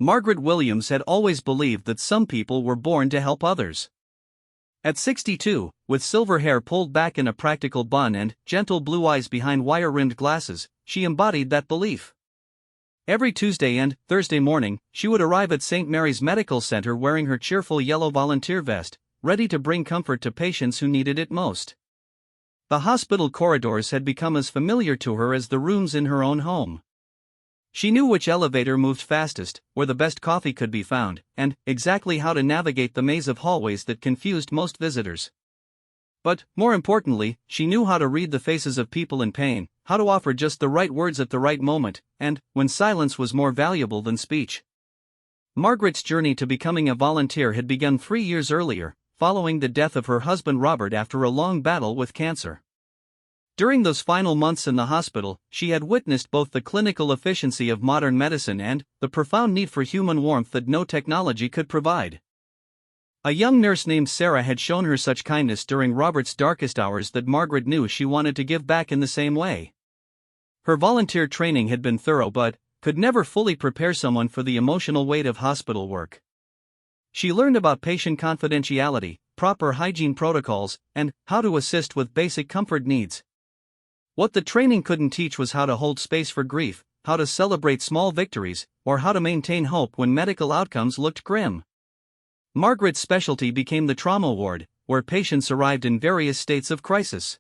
Margaret Williams had always believed that some people were born to help others. At 62, with silver hair pulled back in a practical bun and gentle blue eyes behind wire-rimmed glasses, she embodied that belief. Every Tuesday and Thursday morning, she would arrive at St. Mary's Medical Center wearing her cheerful yellow volunteer vest, ready to bring comfort to patients who needed it most. The hospital corridors had become as familiar to her as the rooms in her own home. She knew which elevator moved fastest, where the best coffee could be found, and exactly how to navigate the maze of hallways that confused most visitors. But, more importantly, she knew how to read the faces of people in pain, how to offer just the right words at the right moment, and when silence was more valuable than speech. Margaret's journey to becoming a volunteer had begun 3 years earlier, following the death of her husband Robert after a long battle with cancer. During those final months in the hospital, she had witnessed both the clinical efficiency of modern medicine and the profound need for human warmth that no technology could provide. A young nurse named Sarah had shown her such kindness during Robert's darkest hours that Margaret knew she wanted to give back in the same way. Her volunteer training had been thorough but could never fully prepare someone for the emotional weight of hospital work. She learned about patient confidentiality, proper hygiene protocols, and how to assist with basic comfort needs. What the training couldn't teach was how to hold space for grief, how to celebrate small victories, or how to maintain hope when medical outcomes looked grim. Margaret's specialty became the trauma ward, where patients arrived in various states of crisis.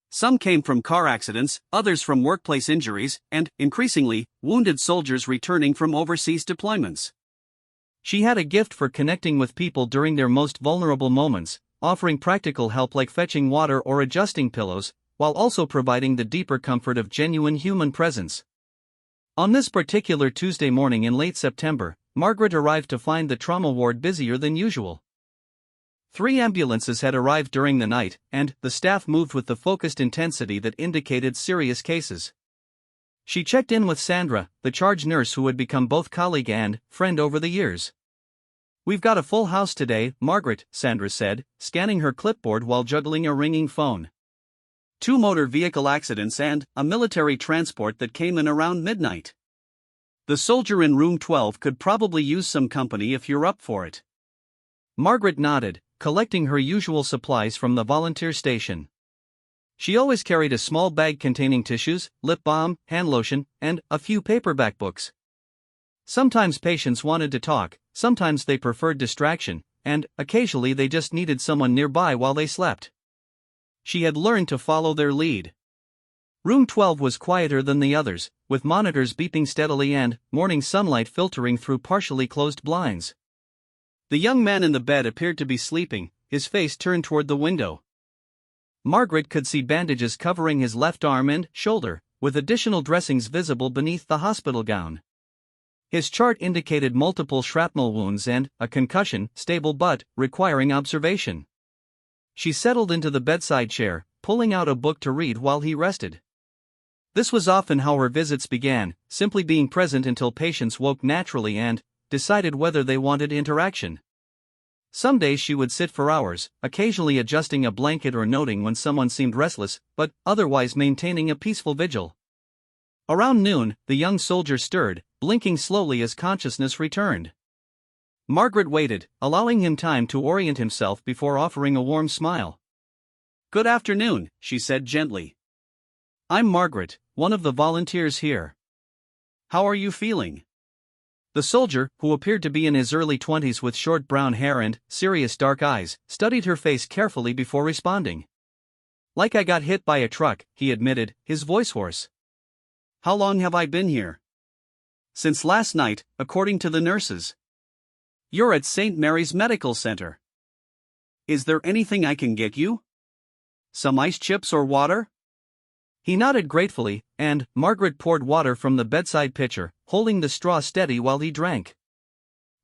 Some came from car accidents, others from workplace injuries, and, increasingly, wounded soldiers returning from overseas deployments. She had a gift for connecting with people during their most vulnerable moments, offering practical help like fetching water or adjusting pillows, while also providing the deeper comfort of genuine human presence. On this particular Tuesday morning in late September, Margaret arrived to find the trauma ward busier than usual. 3 ambulances had arrived during the night, and the staff moved with the focused intensity that indicated serious cases. She checked in with Sandra, the charge nurse who had become both colleague and friend over the years. "We've got a full house today, Margaret," Sandra said, scanning her clipboard while juggling a ringing phone. 2 motor vehicle accidents and a military transport that came in around midnight. The soldier in room 12 could probably use some company if you're up for it. Margaret nodded, collecting her usual supplies from the volunteer station. She always carried a small bag containing tissues, lip balm, hand lotion, and a few paperback books. Sometimes patients wanted to talk, sometimes they preferred distraction, and occasionally they just needed someone nearby while they slept. She had learned to follow their lead. Room 12 was quieter than the others, with monitors beeping steadily and morning sunlight filtering through partially closed blinds. The young man in the bed appeared to be sleeping, his face turned toward the window. Margaret could see bandages covering his left arm and shoulder, with additional dressings visible beneath the hospital gown. His chart indicated multiple shrapnel wounds and a concussion, stable but requiring observation. She settled into the bedside chair, pulling out a book to read while he rested. This was often how her visits began, simply being present until patients woke naturally and decided whether they wanted interaction. Some days she would sit for hours, occasionally adjusting a blanket or noting when someone seemed restless, but otherwise maintaining a peaceful vigil. Around noon, the young soldier stirred, blinking slowly as consciousness returned. Margaret waited, allowing him time to orient himself before offering a warm smile. "Good afternoon," she said gently. "I'm Margaret, one of the volunteers here. How are you feeling?" The soldier, who appeared to be in his early 20s with short brown hair and serious dark eyes, studied her face carefully before responding. "Like I got hit by a truck," he admitted, his voice hoarse. "How long have I been here?" "Since last night, according to the nurses." "You're at St. Mary's Medical Center. Is there anything I can get you? Some ice chips or water?" He nodded gratefully, and Margaret poured water from the bedside pitcher, holding the straw steady while he drank.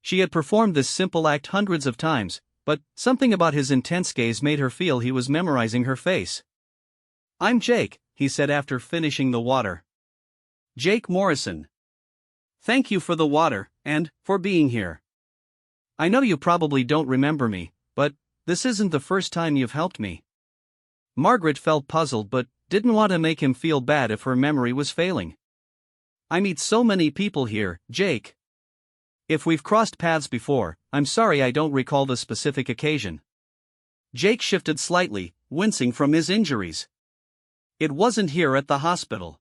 She had performed this simple act hundreds of times, but something about his intense gaze made her feel he was memorizing her face. "I'm Jake," he said after finishing the water. "Jake Morrison. Thank you for the water, and for being here. I know you probably don't remember me, but this isn't the first time you've helped me." Margaret felt puzzled but didn't want to make him feel bad if her memory was failing. "I meet so many people here, Jake." If we've crossed paths before, I'm sorry I don't recall the specific occasion. Jake shifted slightly, wincing from his injuries. It wasn't here at the hospital.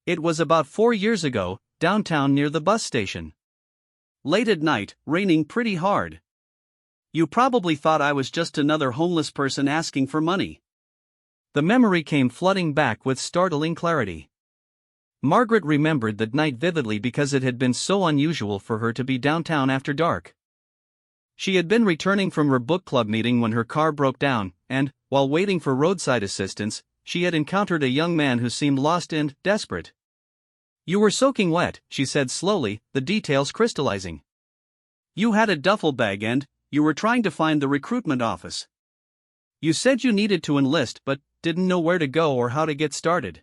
It was about 4 years ago, downtown near the bus station. Late at night, raining pretty hard. You probably thought I was just another homeless person asking for money. The memory came flooding back with startling clarity. Margaret remembered that night vividly because it had been so unusual for her to be downtown after dark. She had been returning from her book club meeting when her car broke down, and, while waiting for roadside assistance, she had encountered a young man who seemed lost and desperate. "You were soaking wet," she said slowly, the details crystallizing. "You had a duffel bag and you were trying to find the recruitment office. You said you needed to enlist but didn't know where to go or how to get started."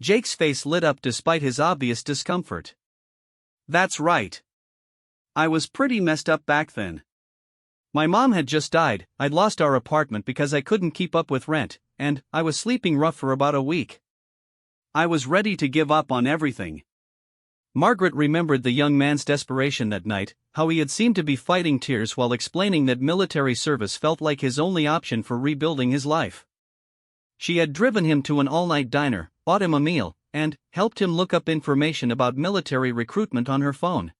Jake's face lit up despite his obvious discomfort. "That's right. I was pretty messed up back then. My mom had just died, I'd lost our apartment because I couldn't keep up with rent, and I was sleeping rough for about a week. I was ready to give up on everything." Margaret remembered the young man's desperation that night, how he had seemed to be fighting tears while explaining that military service felt like his only option for rebuilding his life. She had driven him to an all-night diner, bought him a meal, and helped him look up information about military recruitment on her phone.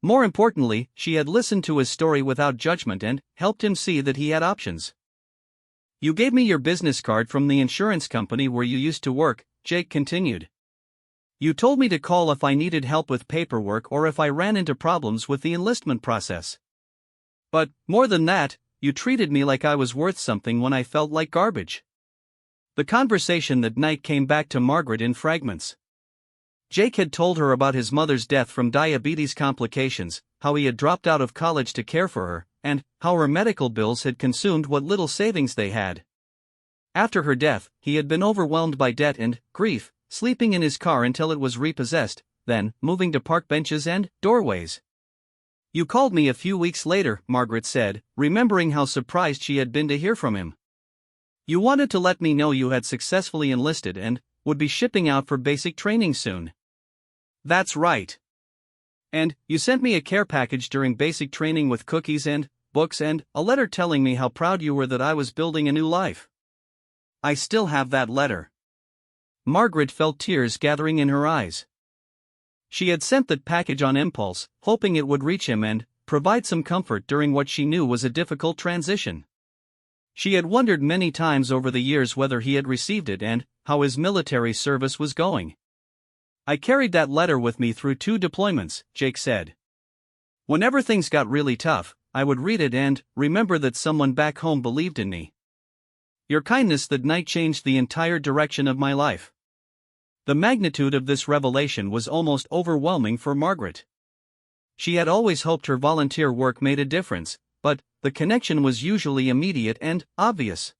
More importantly, she had listened to his story without judgment and helped him see that he had options. "You gave me your business card from the insurance company where you used to work," Jake continued. "You told me to call if I needed help with paperwork or if I ran into problems with the enlistment process. But, more than that, you treated me like I was worth something when I felt like garbage." The conversation that night came back to Margaret in fragments. Jake had told her about his mother's death from diabetes complications, how he had dropped out of college to care for her, and how her medical bills had consumed what little savings they had. After her death, he had been overwhelmed by debt and grief, sleeping in his car until it was repossessed, then moving to park benches and doorways. "You called me a few weeks later," Margaret said, remembering how surprised she had been to hear from him. "You wanted to let me know you had successfully enlisted and would be shipping out for basic training soon." "That's right. And you sent me a care package during basic training with cookies and books and a letter telling me how proud you were that I was building a new life. I still have that letter." Margaret felt tears gathering in her eyes. She had sent that package on impulse, hoping it would reach him and provide some comfort during what she knew was a difficult transition. She had wondered many times over the years whether he had received it and how his military service was going. "I carried that letter with me through 2 deployments," Jake said. "Whenever things got really tough, I would read it and remember that someone back home believed in me. Your kindness that night changed the entire direction of my life." The magnitude of this revelation was almost overwhelming for Margaret. She had always hoped her volunteer work made a difference, but the connection was usually immediate and obvious.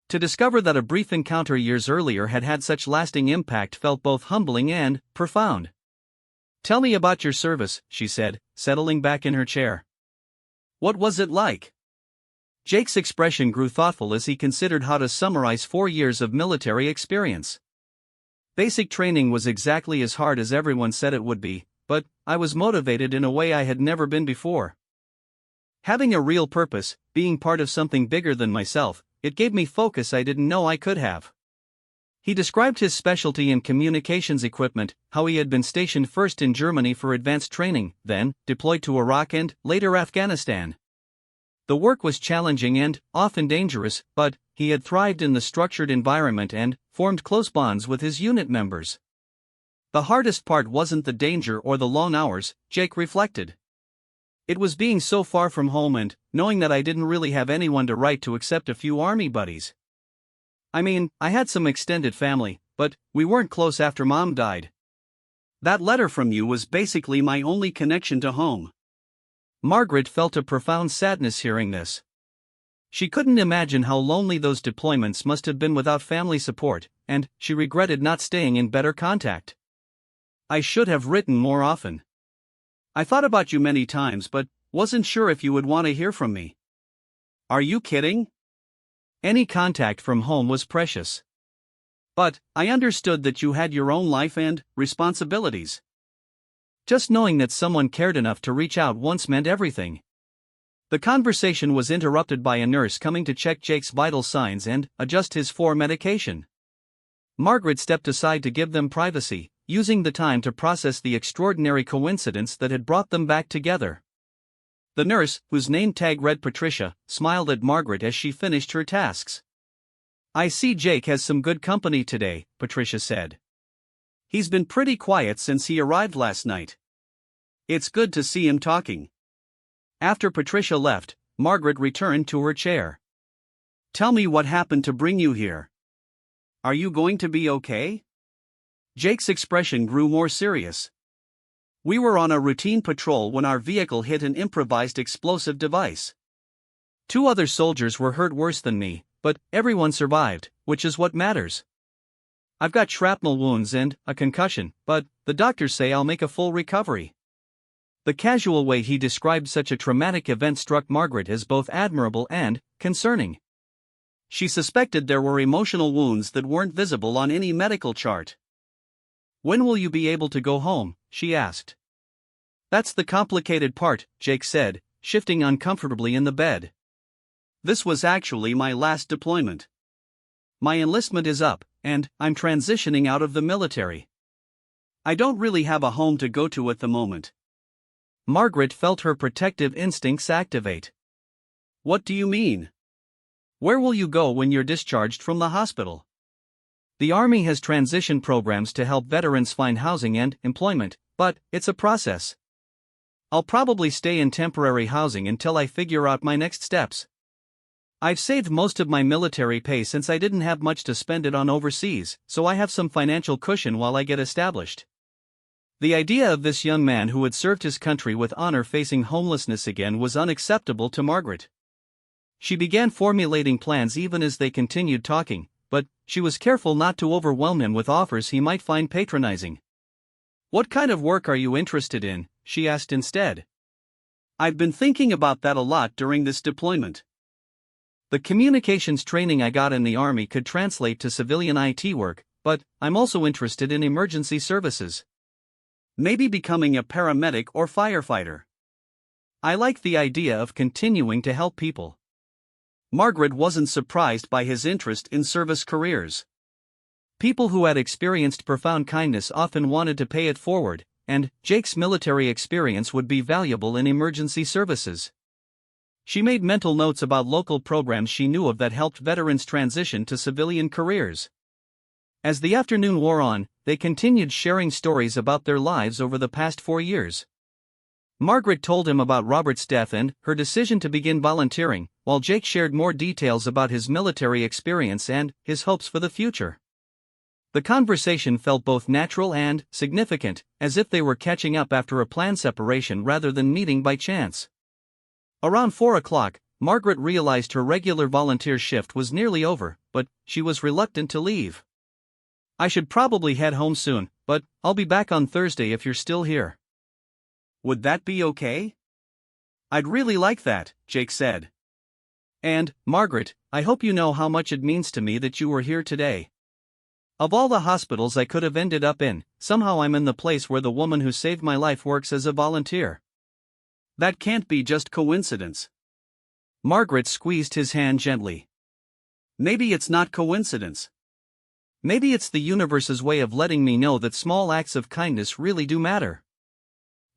To discover that a brief encounter years earlier had had such lasting impact felt both humbling and profound. "Tell me about your service," she said, settling back in her chair. "What was it like?" Jake's expression grew thoughtful as he considered how to summarize 4 years of military experience. "Basic training was exactly as hard as everyone said it would be, but I was motivated in a way I had never been before. Having a real purpose, being part of something bigger than myself, it gave me focus I didn't know I could have." He described his specialty in communications equipment, how he had been stationed first in Germany for advanced training, then deployed to Iraq and later Afghanistan. The work was challenging and often dangerous, but he had thrived in the structured environment and formed close bonds with his unit members. The hardest part wasn't the danger or the long hours, Jake reflected. It was being so far from home and knowing that I didn't really have anyone to write to except a few army buddies. I mean, I had some extended family, but we weren't close after Mom died. That letter from you was basically my only connection to home." Margaret felt a profound sadness hearing this. She couldn't imagine how lonely those deployments must have been without family support, and she regretted not staying in better contact. "I should have written more often. I thought about you many times but wasn't sure if you would want to hear from me." "Are you kidding?" Any contact from home was precious. "But I understood that you had your own life and responsibilities." Just knowing that someone cared enough to reach out once meant everything. The conversation was interrupted by a nurse coming to check Jake's vital signs and adjust his medication. Margaret stepped aside to give them privacy, using the time to process the extraordinary coincidence that had brought them back together. The nurse, whose name tag read Patricia, smiled at Margaret as she finished her tasks. "I see Jake has some good company today," Patricia said. "He's been pretty quiet since he arrived last night. It's good to see him talking." After Patricia left, Margaret returned to her chair. "Tell me what happened to bring you here. Are you going to be okay?" Jake's expression grew more serious. "We were on a routine patrol when our vehicle hit an improvised explosive device. 2 other soldiers were hurt worse than me, but everyone survived, which is what matters. I've got shrapnel wounds and a concussion, but the doctors say I'll make a full recovery." The casual way he described such a traumatic event struck Margaret as both admirable and concerning. She suspected there were emotional wounds that weren't visible on any medical chart. "When will you be able to go home?" she asked. "That's the complicated part," Jake said, shifting uncomfortably in the bed. "This was actually my last deployment. My enlistment is up, and I'm transitioning out of the military. I don't really have a home to go to at the moment." Margaret felt her protective instincts activate. "What do you mean? Where will you go when you're discharged from the hospital?" "The Army has transition programs to help veterans find housing and employment, but it's a process. I'll probably stay in temporary housing until I figure out my next steps. I've saved most of my military pay since I didn't have much to spend it on overseas, so I have some financial cushion while I get established." The idea of this young man who had served his country with honor facing homelessness again was unacceptable to Margaret. She began formulating plans even as they continued talking, but she was careful not to overwhelm him with offers he might find patronizing. "What kind of work are you interested in?" she asked instead. "I've been thinking about that a lot during this deployment. The communications training I got in the Army could translate to civilian IT work, but I'm also interested in emergency services. Maybe becoming a paramedic or firefighter. I like the idea of continuing to help people." Margaret wasn't surprised by his interest in service careers. People who had experienced profound kindness often wanted to pay it forward, and Jake's military experience would be valuable in emergency services. She made mental notes about local programs she knew of that helped veterans transition to civilian careers. As the afternoon wore on, they continued sharing stories about their lives over the past 4 years. Margaret told him about Robert's death and her decision to begin volunteering, while Jake shared more details about his military experience and his hopes for the future. The conversation felt both natural and significant, as if they were catching up after a planned separation rather than meeting by chance. Around 4 o'clock, Margaret realized her regular volunteer shift was nearly over, but she was reluctant to leave. "I should probably head home soon, but I'll be back on Thursday if you're still here." "Would that be okay?" "I'd really like that," Jake said. "And, Margaret, I hope you know how much it means to me that you were here today. Of all the hospitals I could have ended up in, somehow I'm in the place where the woman who saved my life works as a volunteer. That can't be just coincidence." Margaret squeezed his hand gently. "Maybe it's not coincidence. Maybe it's the universe's way of letting me know that small acts of kindness really do matter."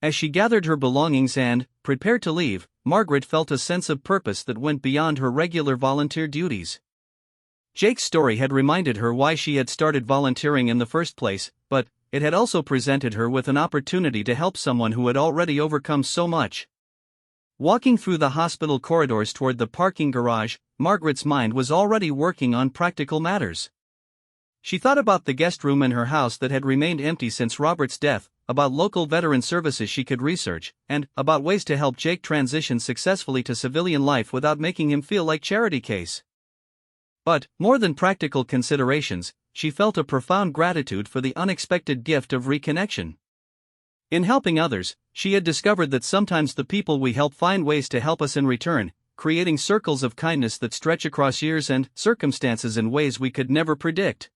As she gathered her belongings and prepared to leave, Margaret felt a sense of purpose that went beyond her regular volunteer duties. Jake's story had reminded her why she had started volunteering in the first place, but it had also presented her with an opportunity to help someone who had already overcome so much. Walking through the hospital corridors toward the parking garage, Margaret's mind was already working on practical matters. She thought about the guest room in her house that had remained empty since Robert's death, about local veteran services she could research, and about ways to help Jake transition successfully to civilian life without making him feel like charity case. But, more than practical considerations, she felt a profound gratitude for the unexpected gift of reconnection. In helping others, she had discovered that sometimes the people we help find ways to help us in return, creating circles of kindness that stretch across years and circumstances in ways we could never predict.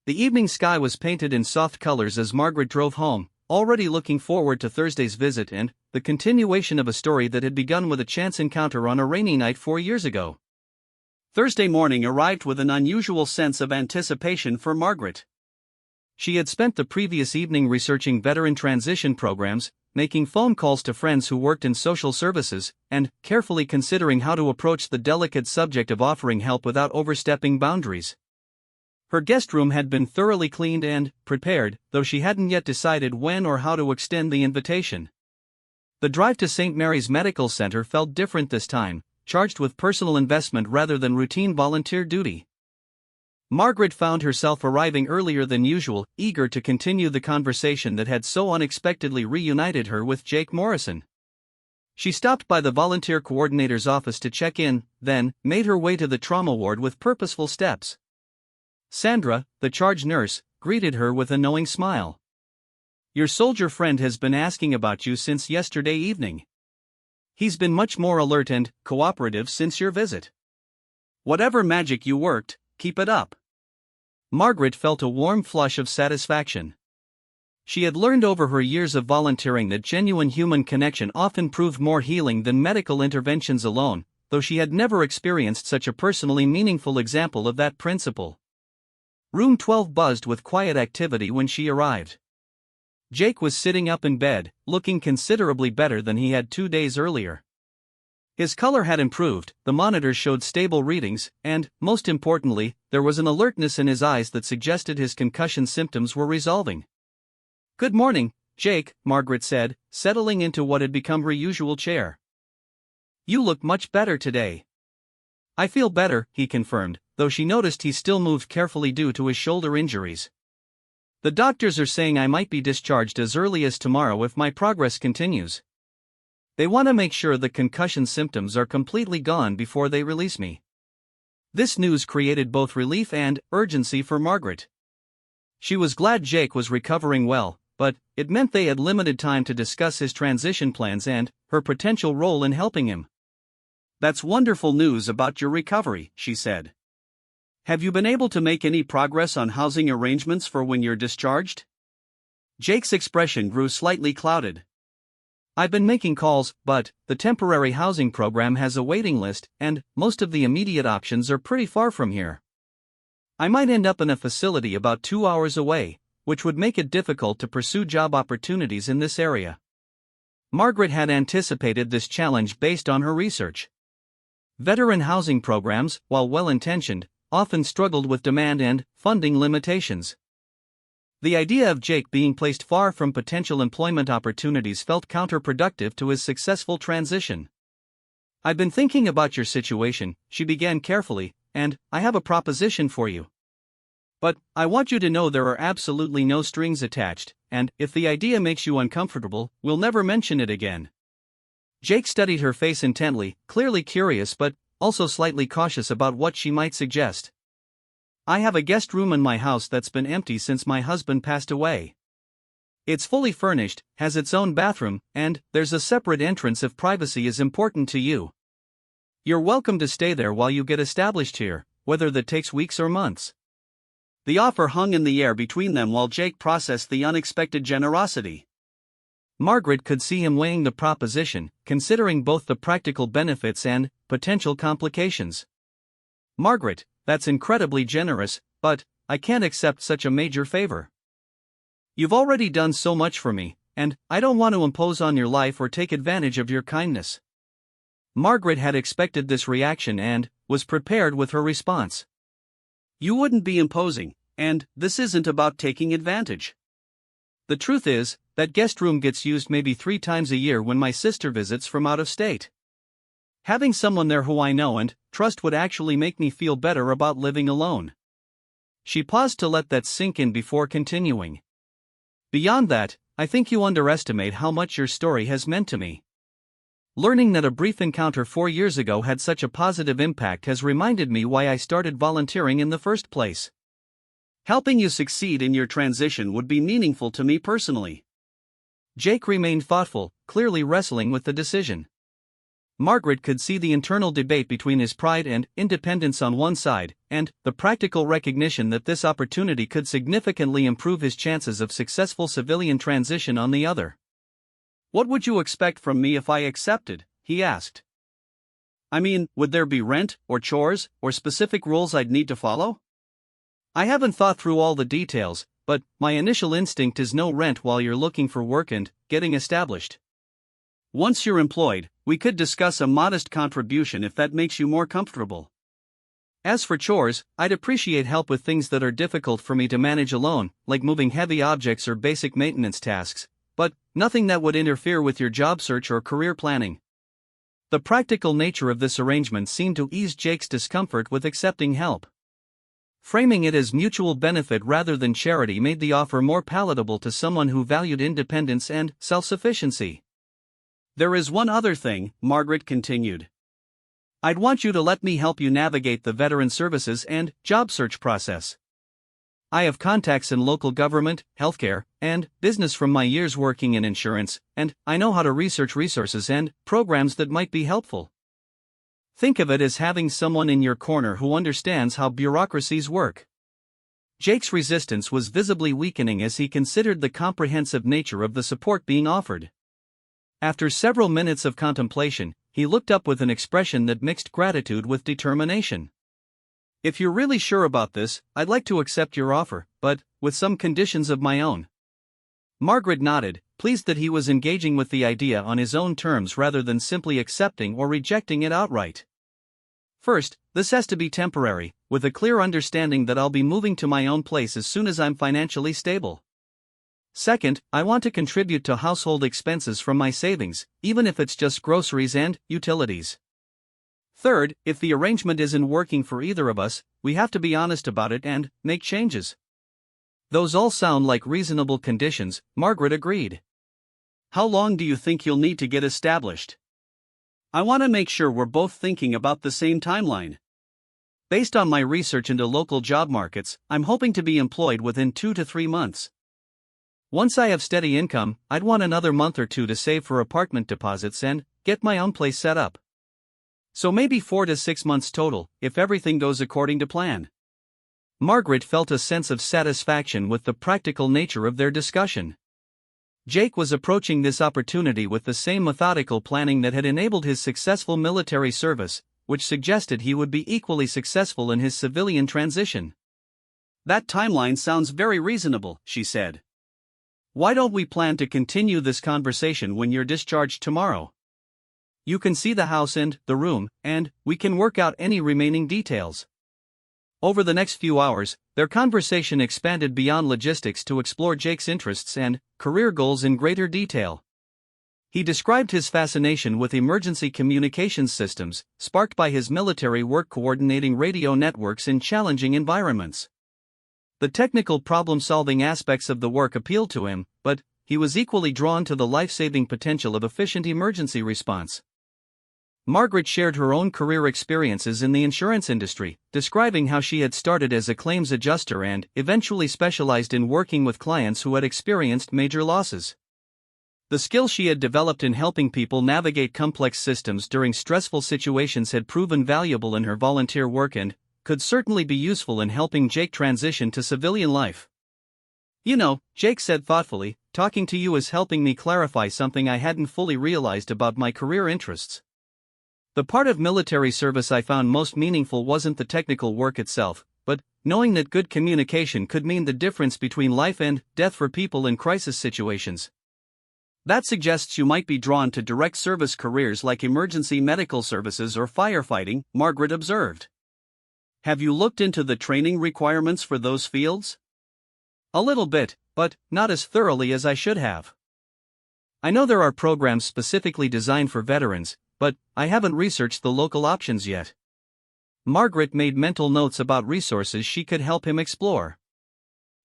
The evening sky was painted in soft colors as Margaret drove home, already looking forward to Thursday's visit and the continuation of a story that had begun with a chance encounter on a rainy night 4 years ago. Thursday morning arrived with an unusual sense of anticipation for Margaret. She had spent the previous evening researching veteran transition programs, making phone calls to friends who worked in social services, and carefully considering how to approach the delicate subject of offering help without overstepping boundaries. Her guest room had been thoroughly cleaned and prepared, though she hadn't yet decided when or how to extend the invitation. The drive to St. Mary's Medical Center felt different this time, charged with personal investment rather than routine volunteer duty. Margaret found herself arriving earlier than usual, eager to continue the conversation that had so unexpectedly reunited her with Jake Morrison. She stopped by the volunteer coordinator's office to check in, then made her way to the trauma ward with purposeful steps. Sandra, the charge nurse, greeted her with a knowing smile. "Your soldier friend has been asking about you since yesterday evening. He's been much more alert and cooperative since your visit. Whatever magic you worked, keep it up." Margaret felt a warm flush of satisfaction. She had learned over her years of volunteering that genuine human connection often proved more healing than medical interventions alone, though she had never experienced such a personally meaningful example of that principle. Room 12 buzzed with quiet activity when she arrived. Jake was sitting up in bed, looking considerably better than he had 2 days earlier. His color had improved, the monitors showed stable readings, and, most importantly, there was an alertness in his eyes that suggested his concussion symptoms were resolving. "Good morning, Jake," Margaret said, settling into what had become her usual chair. "You look much better today." "I feel better," he confirmed, though she noticed he still moved carefully due to his shoulder injuries. "The doctors are saying I might be discharged as early as tomorrow if my progress continues. They want to make sure the concussion symptoms are completely gone before they release me." This news created both relief and urgency for Margaret. She was glad Jake was recovering well, but it meant they had limited time to discuss his transition plans and her potential role in helping him. "That's wonderful news about your recovery," she said. "Have you been able to make any progress on housing arrangements for when you're discharged?" Jake's expression grew slightly clouded. "I've been making calls, but the temporary housing program has a waiting list, and most of the immediate options are pretty far from here. I might end up in a facility about 2 hours away, which would make it difficult to pursue job opportunities in this area." Margaret had anticipated this challenge based on her research. Veteran housing programs, while well-intentioned, often struggled with demand and funding limitations. The idea of Jake being placed far from potential employment opportunities felt counterproductive to his successful transition. "I've been thinking about your situation," she began carefully, "and I have a proposition for you. But I want you to know there are absolutely no strings attached, and if the idea makes you uncomfortable, we'll never mention it again." Jake studied her face intently, clearly curious but also slightly cautious about what she might suggest. "I have a guest room in my house that's been empty since my husband passed away. It's fully furnished, has its own bathroom, and there's a separate entrance if privacy is important to you. You're welcome to stay there while you get established here, whether that takes weeks or months." The offer hung in the air between them while Jake processed the unexpected generosity. Margaret could see him weighing the proposition, considering both the practical benefits and potential complications. "Margaret, that's incredibly generous, but I can't accept such a major favor. You've already done so much for me, and I don't want to impose on your life or take advantage of your kindness." Margaret had expected this reaction and was prepared with her response. "You wouldn't be imposing, and this isn't about taking advantage. The truth is, that guest room gets used maybe 3 times a year when my sister visits from out of state. Having someone there who I know and trust would actually make me feel better about living alone." She paused to let that sink in before continuing. "Beyond that, I think you underestimate how much your story has meant to me. Learning that a brief encounter 4 years ago had such a positive impact has reminded me why I started volunteering in the first place. Helping you succeed in your transition would be meaningful to me personally." Jake remained thoughtful, clearly wrestling with the decision. Margaret could see the internal debate between his pride and independence on one side, and the practical recognition that this opportunity could significantly improve his chances of successful civilian transition on the other. "What would you expect from me if I accepted?" he asked. "I mean, would there be rent, or chores, or specific rules I'd need to follow? I haven't thought through all the details, but my initial instinct is no rent while you're looking for work and getting established. Once you're employed, we could discuss a modest contribution if that makes you more comfortable. As for chores, I'd appreciate help with things that are difficult for me to manage alone, like moving heavy objects or basic maintenance tasks, but nothing that would interfere with your job search or career planning." The practical nature of this arrangement seemed to ease Jake's discomfort with accepting help. Framing it as mutual benefit rather than charity made the offer more palatable to someone who valued independence and self-sufficiency. "There is one other thing," Margaret continued. "I'd want you to let me help you navigate the veteran services and job search process. I have contacts in local government, healthcare, and business from my years working in insurance, and I know how to research resources and programs that might be helpful. Think of it as having someone in your corner who understands how bureaucracies work." Jake's resistance was visibly weakening as he considered the comprehensive nature of the support being offered. After several minutes of contemplation, he looked up with an expression that mixed gratitude with determination. "If you're really sure about this, I'd like to accept your offer, but with some conditions of my own." Margaret nodded, pleased that he was engaging with the idea on his own terms rather than simply accepting or rejecting it outright. "First, this has to be temporary, with a clear understanding that I'll be moving to my own place as soon as I'm financially stable. Second, I want to contribute to household expenses from my savings, even if it's just groceries and utilities. Third, if the arrangement isn't working for either of us, we have to be honest about it and make changes." "Those all sound like reasonable conditions," Margaret agreed. "How long do you think you'll need to get established? I want to make sure we're both thinking about the same timeline. Based on my research into local job markets, I'm hoping to be employed within 2 to 3 months. Once I have steady income, I'd want another month or two to save for apartment deposits and get my own place set up. So maybe 4 to 6 months total, if everything goes according to plan." Margaret felt a sense of satisfaction with the practical nature of their discussion. Jake was approaching this opportunity with the same methodical planning that had enabled his successful military service, which suggested he would be equally successful in his civilian transition. "That timeline sounds very reasonable," she said. "Why don't we plan to continue this conversation when you're discharged tomorrow? You can see the house and the room, and we can work out any remaining details." Over the next few hours, their conversation expanded beyond logistics to explore Jake's interests and career goals in greater detail. He described his fascination with emergency communications systems, sparked by his military work coordinating radio networks in challenging environments. The technical problem-solving aspects of the work appealed to him, but he was equally drawn to the life-saving potential of efficient emergency response. Margaret shared her own career experiences in the insurance industry, describing how she had started as a claims adjuster and eventually specialized in working with clients who had experienced major losses. The skills she had developed in helping people navigate complex systems during stressful situations had proven valuable in her volunteer work and could certainly be useful in helping Jake transition to civilian life. "You know," Jake said thoughtfully, "talking to you is helping me clarify something I hadn't fully realized about my career interests. The part of military service I found most meaningful wasn't the technical work itself, but knowing that good communication could mean the difference between life and death for people in crisis situations. That suggests you might be drawn to direct service careers like emergency medical services or firefighting," Margaret observed. "Have you looked into the training requirements for those fields?" "A little bit, but not as thoroughly as I should have. I know there are programs specifically designed for veterans, but I haven't researched the local options yet." Margaret made mental notes about resources she could help him explore.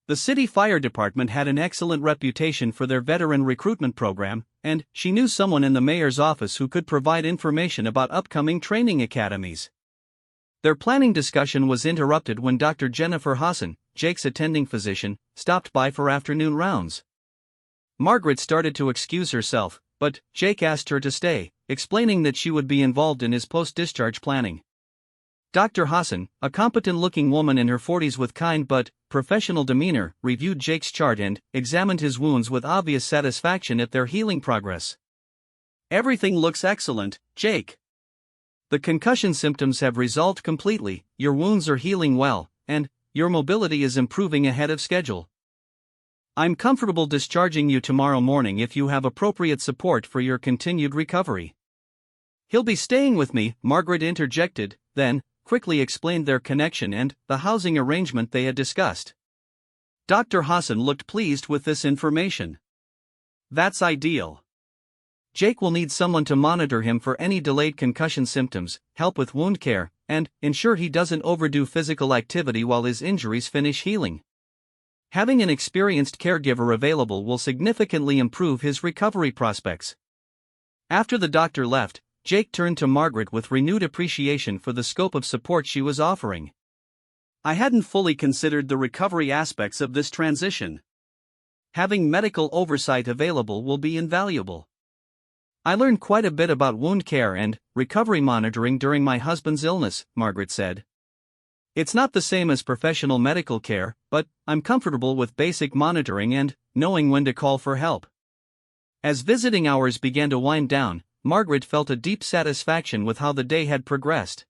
The city fire department had an excellent reputation for their veteran recruitment program, and she knew someone in the mayor's office who could provide information about upcoming training academies. Their planning discussion was interrupted when Dr. Jennifer Hassan, Jake's attending physician, stopped by for afternoon rounds. Margaret started to excuse herself, but Jake asked her to stay, explaining that she would be involved in his post-discharge planning. Dr. Hassan, a competent-looking woman in her 40s with kind but professional demeanor, reviewed Jake's chart and examined his wounds with obvious satisfaction at their healing progress. "Everything looks excellent, Jake. The concussion symptoms have resolved completely, your wounds are healing well, and your mobility is improving ahead of schedule. I'm comfortable discharging you tomorrow morning if you have appropriate support for your continued recovery." "He'll be staying with me," Margaret interjected, then quickly explained their connection and the housing arrangement they had discussed. Dr. Hassan looked pleased with this information. "That's ideal. Jake will need someone to monitor him for any delayed concussion symptoms, help with wound care, and ensure he doesn't overdo physical activity while his injuries finish healing. Having an experienced caregiver available will significantly improve his recovery prospects." After the doctor left, Jake turned to Margaret with renewed appreciation for the scope of support she was offering. "I hadn't fully considered the recovery aspects of this transition. Having medical oversight available will be invaluable. I learned quite a bit about wound care and recovery monitoring during my husband's illness," Margaret said. "It's not the same as professional medical care, but I'm comfortable with basic monitoring and knowing when to call for help." As visiting hours began to wind down, Margaret felt a deep satisfaction with how the day had progressed.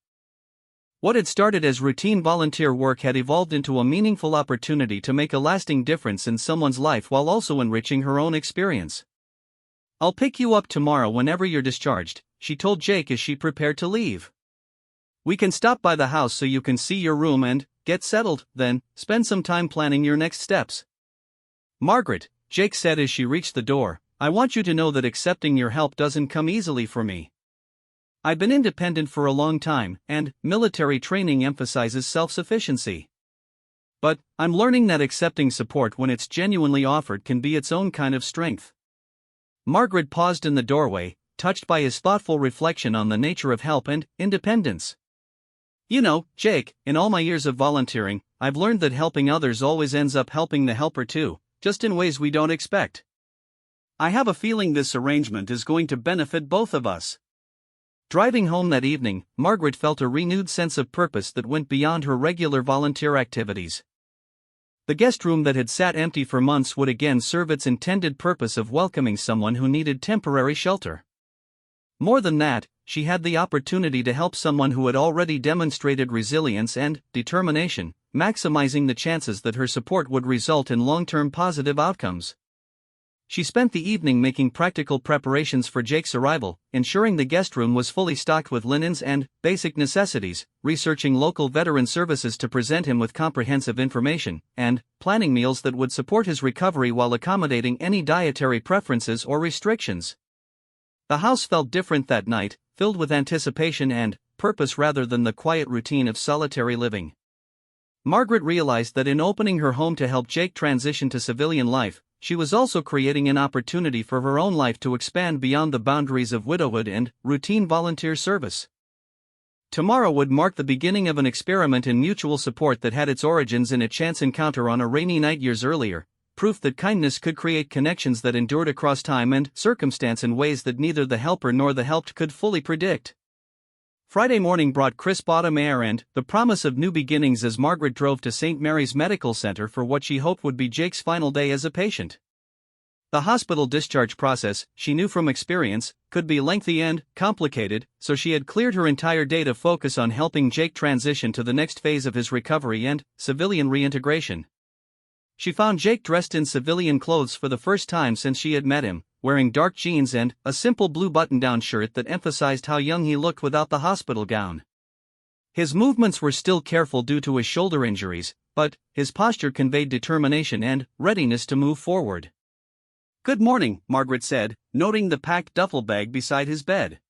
What had started as routine volunteer work had evolved into a meaningful opportunity to make a lasting difference in someone's life while also enriching her own experience. "I'll pick you up tomorrow whenever you're discharged," she told Jake as she prepared to leave. "We can stop by the house so you can see your room and get settled, then spend some time planning your next steps." "Margaret," Jake said as she reached the door, "I want you to know that accepting your help doesn't come easily for me. I've been independent for a long time, and military training emphasizes self-sufficiency. But I'm learning that accepting support when it's genuinely offered can be its own kind of strength." Margaret paused in the doorway, touched by his thoughtful reflection on the nature of help and independence. "You know, Jake, in all my years of volunteering, I've learned that helping others always ends up helping the helper too, just in ways we don't expect. I have a feeling this arrangement is going to benefit both of us." Driving home that evening, Margaret felt a renewed sense of purpose that went beyond her regular volunteer activities. The guest room that had sat empty for months would again serve its intended purpose of welcoming someone who needed temporary shelter. More than that, she had the opportunity to help someone who had already demonstrated resilience and determination, maximizing the chances that her support would result in long-term positive outcomes. She spent the evening making practical preparations for Jake's arrival, ensuring the guest room was fully stocked with linens and basic necessities, researching local veteran services to present him with comprehensive information, and planning meals that would support his recovery while accommodating any dietary preferences or restrictions. The house felt different that night, filled with anticipation and purpose rather than the quiet routine of solitary living. Margaret realized that in opening her home to help Jake transition to civilian life, she was also creating an opportunity for her own life to expand beyond the boundaries of widowhood and routine volunteer service. Tomorrow would mark the beginning of an experiment in mutual support that had its origins in a chance encounter on a rainy night years earlier, proof that kindness could create connections that endured across time and circumstance in ways that neither the helper nor the helped could fully predict. Friday morning brought crisp autumn air and the promise of new beginnings as Margaret drove to St. Mary's Medical Center for what she hoped would be Jake's final day as a patient. The hospital discharge process, she knew from experience, could be lengthy and complicated, so she had cleared her entire day to focus on helping Jake transition to the next phase of his recovery and civilian reintegration. She found Jake dressed in civilian clothes for the first time since she had met him, wearing dark jeans and a simple blue button-down shirt that emphasized how young he looked without the hospital gown. His movements were still careful due to his shoulder injuries, but his posture conveyed determination and readiness to move forward. "Good morning," Margaret said, noting the packed duffel bag beside his bed.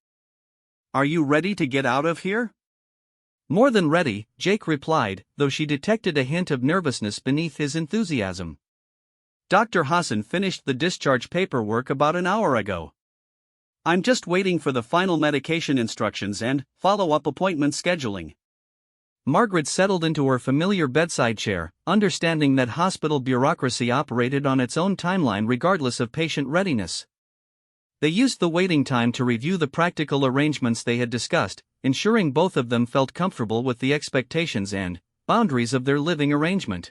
"Are you ready to get out of here?" "More than ready," Jake replied, though she detected a hint of nervousness beneath his enthusiasm. "Dr. Hassan finished the discharge paperwork about an hour ago. I'm just waiting for the final medication instructions and follow-up appointment scheduling." Margaret settled into her familiar bedside chair, understanding that hospital bureaucracy operated on its own timeline regardless of patient readiness. They used the waiting time to review the practical arrangements they had discussed, ensuring both of them felt comfortable with the expectations and boundaries of their living arrangement.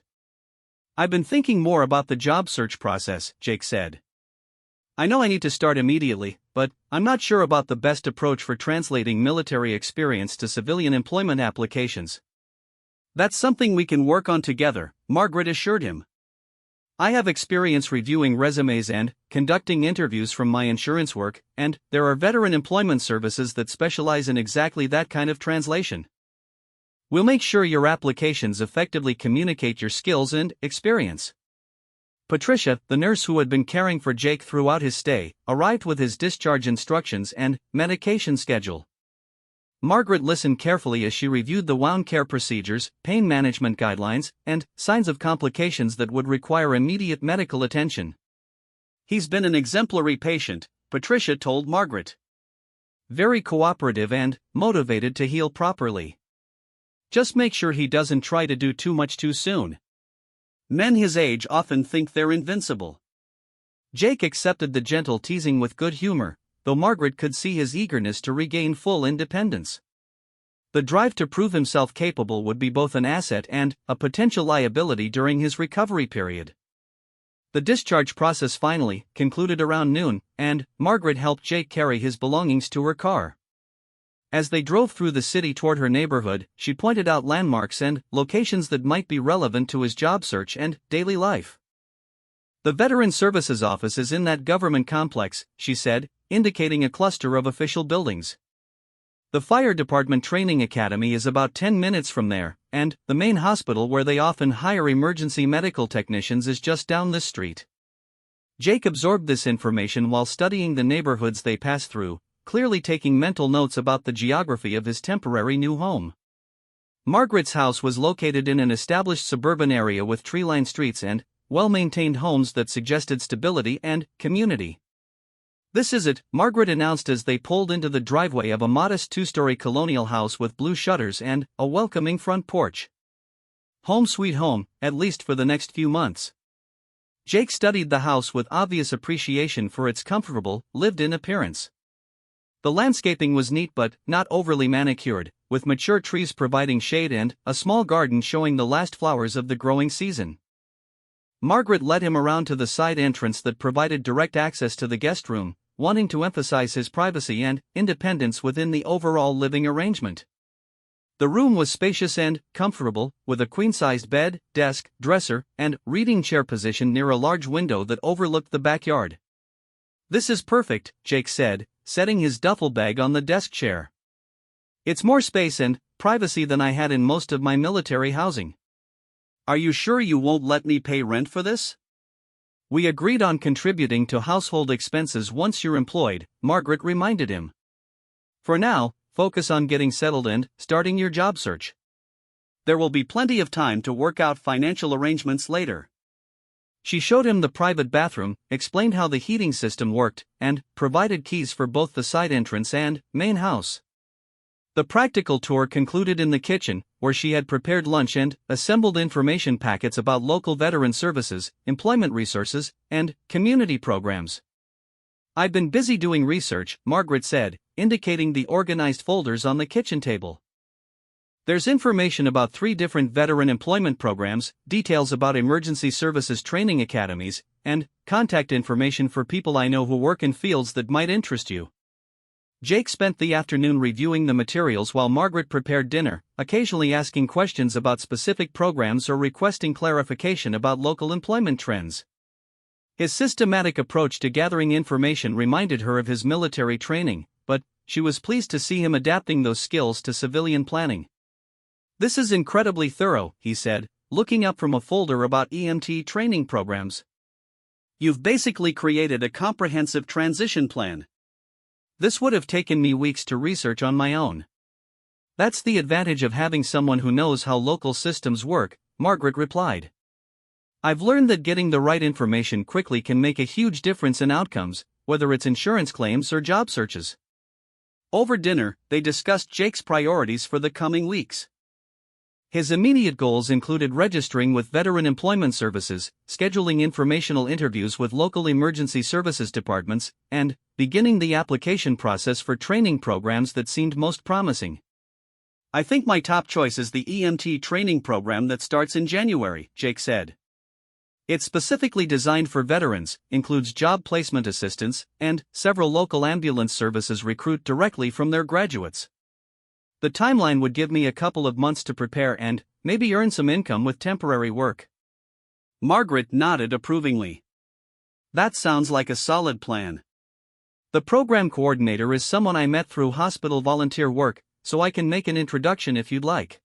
"I've been thinking more about the job search process," Jake said. "I know I need to start immediately, but I'm not sure about the best approach for translating military experience to civilian employment applications." "That's something we can work on together," Margaret assured him. "I have experience reviewing resumes and conducting interviews from my insurance work, and there are veteran employment services that specialize in exactly that kind of translation. We'll make sure your applications effectively communicate your skills and experience." Patricia, the nurse who had been caring for Jake throughout his stay, arrived with his discharge instructions and medication schedule. Margaret listened carefully as she reviewed the wound care procedures, pain management guidelines, and signs of complications that would require immediate medical attention. "He's been an exemplary patient," Patricia told Margaret. "Very cooperative and motivated to heal properly. Just make sure he doesn't try to do too much too soon. Men his age often think they're invincible." Jake accepted the gentle teasing with good humor, though Margaret could see his eagerness to regain full independence. The drive to prove himself capable would be both an asset and a potential liability during his recovery period. The discharge process finally concluded around noon, and Margaret helped Jake carry his belongings to her car. As they drove through the city toward her neighborhood, she pointed out landmarks and locations that might be relevant to his job search and daily life. "The Veteran Services Office is in that government complex," she said, indicating a cluster of official buildings. "The Fire Department Training Academy is about 10 minutes from there, and the main hospital where they often hire emergency medical technicians is just down this street." Jake absorbed this information while studying the neighborhoods they passed through, clearly taking mental notes about the geography of his temporary new home. Margaret's house was located in an established suburban area with tree-lined streets and well-maintained homes that suggested stability and community. "This is it," Margaret announced as they pulled into the driveway of a modest two-story colonial house with blue shutters and a welcoming front porch. "Home sweet home, at least for the next few months." Jake studied the house with obvious appreciation for its comfortable, lived-in appearance. The landscaping was neat but not overly manicured, with mature trees providing shade and a small garden showing the last flowers of the growing season. Margaret led him around to the side entrance that provided direct access to the guest room, wanting to emphasize his privacy and independence within the overall living arrangement. The room was spacious and comfortable, with a queen-sized bed, desk, dresser, and reading chair positioned near a large window that overlooked the backyard. "This is perfect," Jake said, setting his duffel bag on the desk chair. "It's more space and privacy than I had in most of my military housing." "Are you sure you won't let me pay rent for this?" "We agreed on contributing to household expenses once you're employed," Margaret reminded him. "For now, focus on getting settled and starting your job search. There will be plenty of time to work out financial arrangements later." She showed him the private bathroom, explained how the heating system worked, and provided keys for both the side entrance and main house. The practical tour concluded in the kitchen, where she had prepared lunch and assembled information packets about local veteran services, employment resources, and community programs. "I've been busy doing research," Margaret said, indicating the organized folders on the kitchen table. "There's information about 3 different veteran employment programs, details about emergency services training academies, and contact information for people I know who work in fields that might interest you." Jake spent the afternoon reviewing the materials while Margaret prepared dinner, occasionally asking questions about specific programs or requesting clarification about local employment trends. His systematic approach to gathering information reminded her of his military training, but she was pleased to see him adapting those skills to civilian planning. "This is incredibly thorough," he said, looking up from a folder about EMT training programs. "You've basically created a comprehensive transition plan." "This would have taken me weeks to research on my own." "That's the advantage of having someone who knows how local systems work," Margaret replied. "I've learned that getting the right information quickly can make a huge difference in outcomes, whether it's insurance claims or job searches." Over dinner, they discussed Jake's priorities for the coming weeks. His immediate goals included registering with Veteran Employment Services, scheduling informational interviews with local emergency services departments, and beginning the application process for training programs that seemed most promising. "I think my top choice is the EMT training program that starts in January," Jake said. "It's specifically designed for veterans, includes job placement assistance, and several local ambulance services recruit directly from their graduates. The timeline would give me a couple of months to prepare and maybe earn some income with temporary work." Margaret nodded approvingly. "That sounds like a solid plan. The program coordinator is someone I met through hospital volunteer work, so I can make an introduction if you'd like.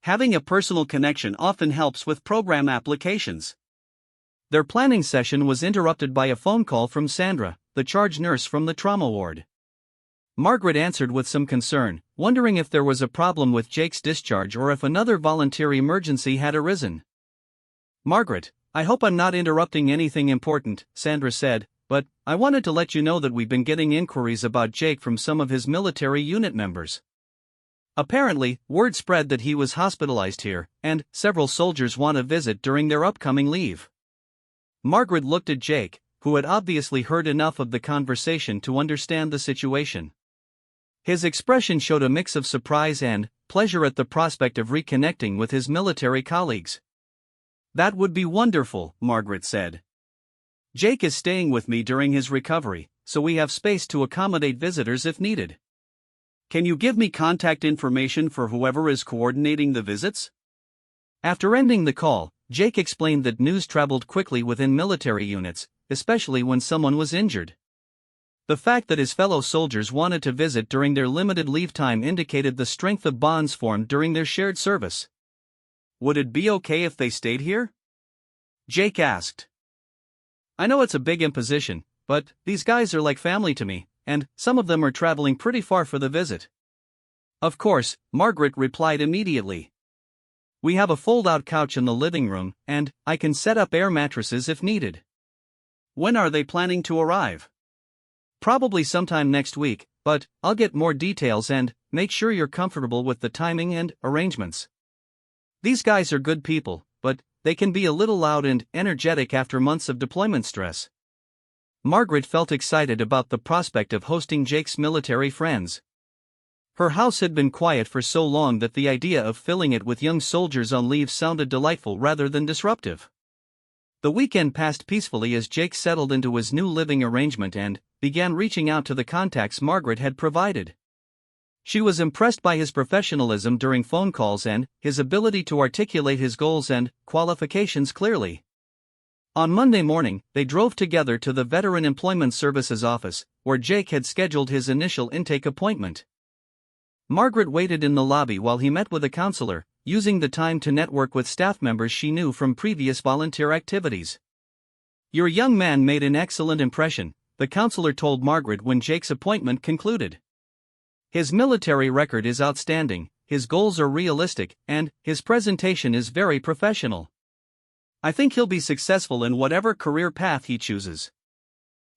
Having a personal connection often helps with program applications." Their planning session was interrupted by a phone call from Sandra, the charge nurse from the trauma ward. Margaret answered with some concern, wondering if there was a problem with Jake's discharge or if another volunteer emergency had arisen. "Margaret, I hope I'm not interrupting anything important," Sandra said, "but I wanted to let you know that we've been getting inquiries about Jake from some of his military unit members. Apparently, word spread that he was hospitalized here, and several soldiers want to visit during their upcoming leave." Margaret looked at Jake, who had obviously heard enough of the conversation to understand the situation. His expression showed a mix of surprise and pleasure at the prospect of reconnecting with his military colleagues. "That would be wonderful," Margaret said. "Jake is staying with me during his recovery, so we have space to accommodate visitors if needed. Can you give me contact information for whoever is coordinating the visits?" After ending the call, Jake explained that news traveled quickly within military units, especially when someone was injured. The fact that his fellow soldiers wanted to visit during their limited leave time indicated the strength of bonds formed during their shared service. "Would it be okay if they stayed here?" Jake asked. "I know it's a big imposition, but these guys are like family to me, and some of them are traveling pretty far for the visit." "Of course," Margaret replied immediately. "We have a fold-out couch in the living room, and I can set up air mattresses if needed." "When are they planning to arrive?" "Probably sometime next week, but I'll get more details and make sure you're comfortable with the timing and arrangements. These guys are good people, but they can be a little loud and energetic after months of deployment stress." Margaret felt excited about the prospect of hosting Jake's military friends. Her house had been quiet for so long that the idea of filling it with young soldiers on leave sounded delightful rather than disruptive. The weekend passed peacefully as Jake settled into his new living arrangement and began reaching out to the contacts Margaret had provided. She was impressed by his professionalism during phone calls and his ability to articulate his goals and qualifications clearly. On Monday morning, they drove together to the Veteran Employment Services office, where Jake had scheduled his initial intake appointment. Margaret waited in the lobby while he met with a counselor, using the time to network with staff members she knew from previous volunteer activities. "Your young man made an excellent impression," the counselor told Margaret when Jake's appointment concluded. "His military record is outstanding, his goals are realistic, and his presentation is very professional. I think he'll be successful in whatever career path he chooses."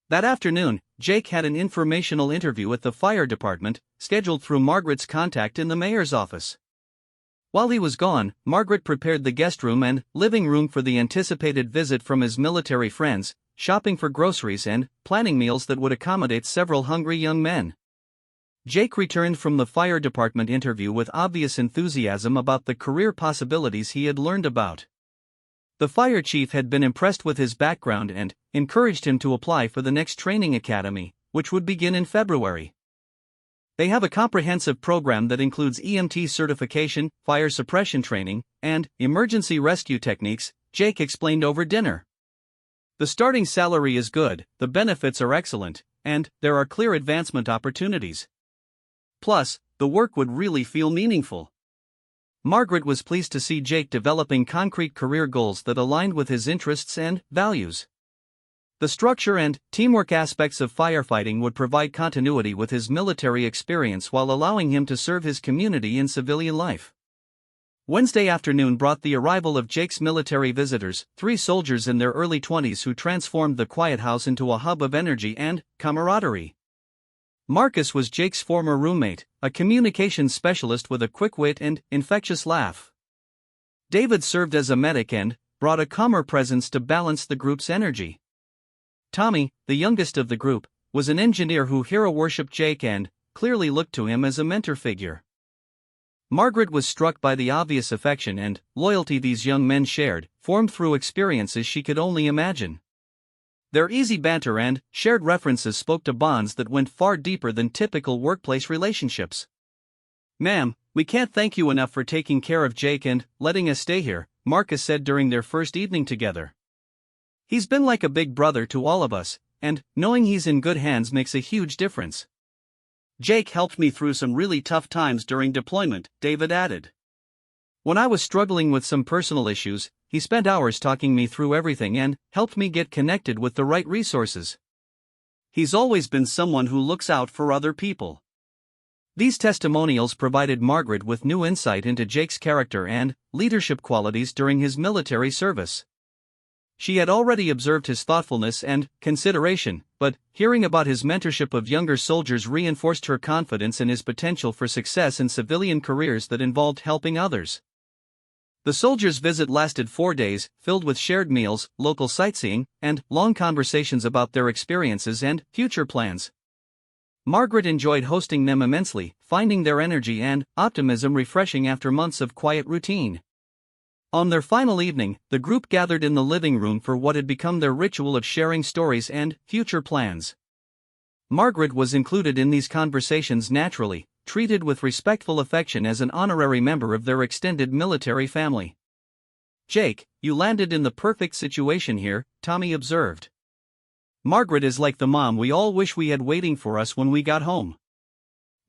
That afternoon, Jake had an informational interview at the fire department, scheduled through Margaret's contact in the mayor's office. While he was gone, Margaret prepared the guest room and living room for the anticipated visit from his military friends, shopping for groceries and planning meals that would accommodate several hungry young men. Jake returned from the fire department interview with obvious enthusiasm about the career possibilities he had learned about. The fire chief had been impressed with his background and encouraged him to apply for the next training academy, which would begin in February. They have a comprehensive program that includes EMT certification, fire suppression training, and emergency rescue techniques, Jake explained over dinner. The starting salary is good, the benefits are excellent, and there are clear advancement opportunities. Plus, the work would really feel meaningful. Margaret was pleased to see Jake developing concrete career goals that aligned with his interests and values. The structure and teamwork aspects of firefighting would provide continuity with his military experience while allowing him to serve his community in civilian life. Wednesday afternoon brought the arrival of Jake's military visitors, 3 soldiers in their early 20s who transformed the quiet house into a hub of energy and camaraderie. Marcus was Jake's former roommate, a communications specialist with a quick wit and infectious laugh. David served as a medic and brought a calmer presence to balance the group's energy. Tommy, the youngest of the group, was an engineer who hero-worshipped Jake and clearly looked to him as a mentor figure. Margaret was struck by the obvious affection and loyalty these young men shared, formed through experiences she could only imagine. Their easy banter and shared references spoke to bonds that went far deeper than typical workplace relationships. "Ma'am, we can't thank you enough for taking care of Jake and letting us stay here," Marcus said during their first evening together. "He's been like a big brother to all of us, and knowing he's in good hands makes a huge difference. Jake helped me through some really tough times during deployment," David added. "When I was struggling with some personal issues, he spent hours talking me through everything and helped me get connected with the right resources. He's always been someone who looks out for other people." These testimonials provided Margaret with new insight into Jake's character and leadership qualities during his military service. She had already observed his thoughtfulness and consideration, but hearing about his mentorship of younger soldiers reinforced her confidence in his potential for success in civilian careers that involved helping others. The soldiers' visit lasted 4 days, filled with shared meals, local sightseeing, and long conversations about their experiences and future plans. Margaret enjoyed hosting them immensely, finding their energy and optimism refreshing after months of quiet routine. On their final evening, the group gathered in the living room for what had become their ritual of sharing stories and future plans. Margaret was included in these conversations naturally, treated with respectful affection as an honorary member of their extended military family. "Jake, you landed in the perfect situation here," Tommy observed. "Margaret is like the mom we all wish we had waiting for us when we got home."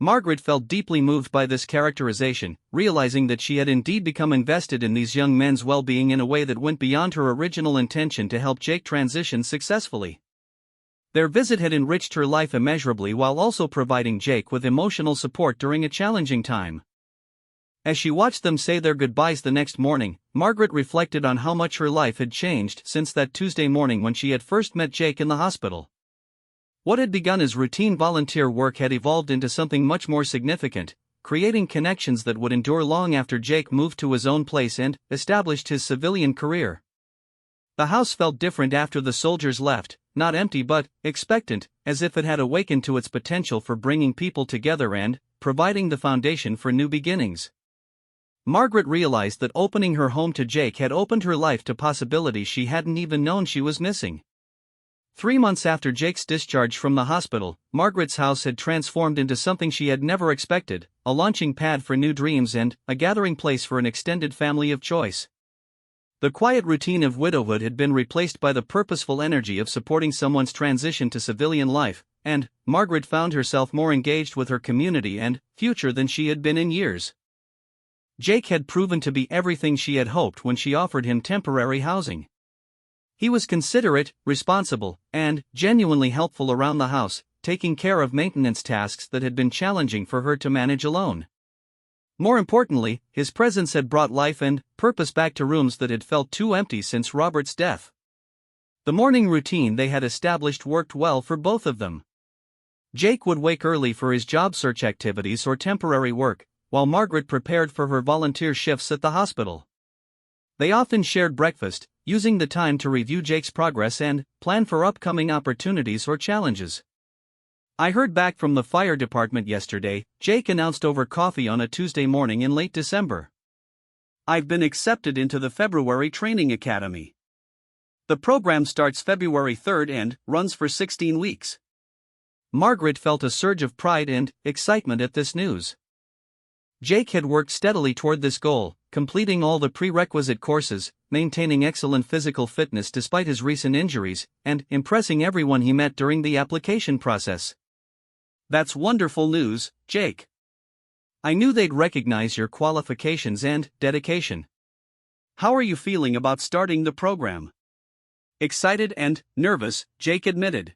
Margaret felt deeply moved by this characterization, realizing that she had indeed become invested in these young men's well-being in a way that went beyond her original intention to help Jake transition successfully. Their visit had enriched her life immeasurably while also providing Jake with emotional support during a challenging time. As she watched them say their goodbyes the next morning, Margaret reflected on how much her life had changed since that Tuesday morning when she had first met Jake in the hospital. What had begun as routine volunteer work had evolved into something much more significant, creating connections that would endure long after Jake moved to his own place and established his civilian career. The house felt different after the soldiers left, not empty but expectant, as if it had awakened to its potential for bringing people together and providing the foundation for new beginnings. Margaret realized that opening her home to Jake had opened her life to possibilities she hadn't even known she was missing. 3 months after Jake's discharge from the hospital, Margaret's house had transformed into something she had never expected, a launching pad for new dreams and a gathering place for an extended family of choice. The quiet routine of widowhood had been replaced by the purposeful energy of supporting someone's transition to civilian life, and Margaret found herself more engaged with her community and future than she had been in years. Jake had proven to be everything she had hoped when she offered him temporary housing. He was considerate, responsible, and genuinely helpful around the house, taking care of maintenance tasks that had been challenging for her to manage alone. More importantly, his presence had brought life and purpose back to rooms that had felt too empty since Robert's death. The morning routine they had established worked well for both of them. Jake would wake early for his job search activities or temporary work, while Margaret prepared for her volunteer shifts at the hospital. They often shared breakfast, using the time to review Jake's progress and plan for upcoming opportunities or challenges. "I heard back from the fire department yesterday," Jake announced over coffee on a Tuesday morning in late December. "I've been accepted into the February training academy. The program starts February 3rd and runs for 16 weeks. Margaret felt a surge of pride and excitement at this news. Jake had worked steadily toward this goal, completing all the prerequisite courses, maintaining excellent physical fitness despite his recent injuries, and impressing everyone he met during the application process. "That's wonderful news, Jake. I knew they'd recognize your qualifications and dedication. How are you feeling about starting the program?" "Excited and nervous," Jake admitted.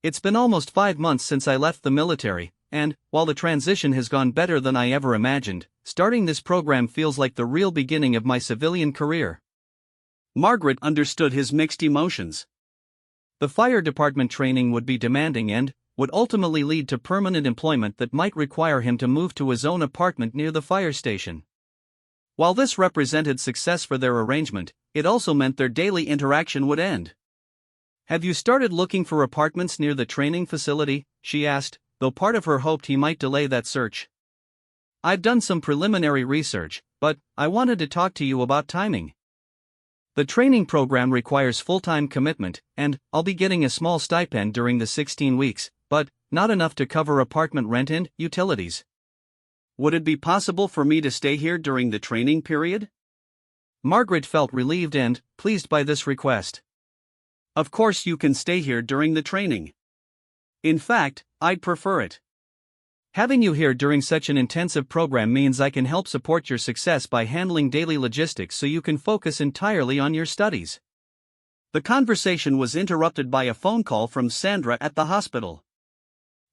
"It's been almost 5 months since I left the military, and while the transition has gone better than I ever imagined, starting this program feels like the real beginning of my civilian career." Margaret understood his mixed emotions. The fire department training would be demanding and would ultimately lead to permanent employment that might require him to move to his own apartment near the fire station. While this represented success for their arrangement, it also meant their daily interaction would end. "Have you started looking for apartments near the training facility?" she asked, though part of her hoped he might delay that search. "I've done some preliminary research, but I wanted to talk to you about timing. The training program requires full-time commitment, and I'll be getting a small stipend during the 16 weeks, but not enough to cover apartment rent and utilities. Would it be possible for me to stay here during the training period?" Margaret felt relieved and pleased by this request. "Of course you can stay here during the training. In fact, I'd prefer it. Having you here during such an intensive program means I can help support your success by handling daily logistics so you can focus entirely on your studies." The conversation was interrupted by a phone call from Sandra at the hospital.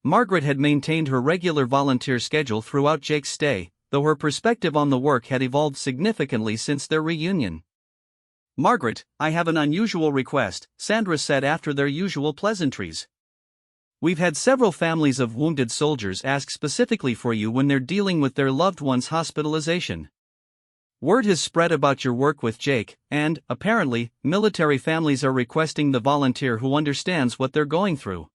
Margaret had maintained her regular volunteer schedule throughout Jake's stay, though her perspective on the work had evolved significantly since their reunion. "Margaret, I have an unusual request," Sandra said after their usual pleasantries. "We've had several families of wounded soldiers ask specifically for you when they're dealing with their loved one's hospitalization. Word has spread about your work with Jake, and, apparently, military families are requesting the volunteer who understands what they're going through."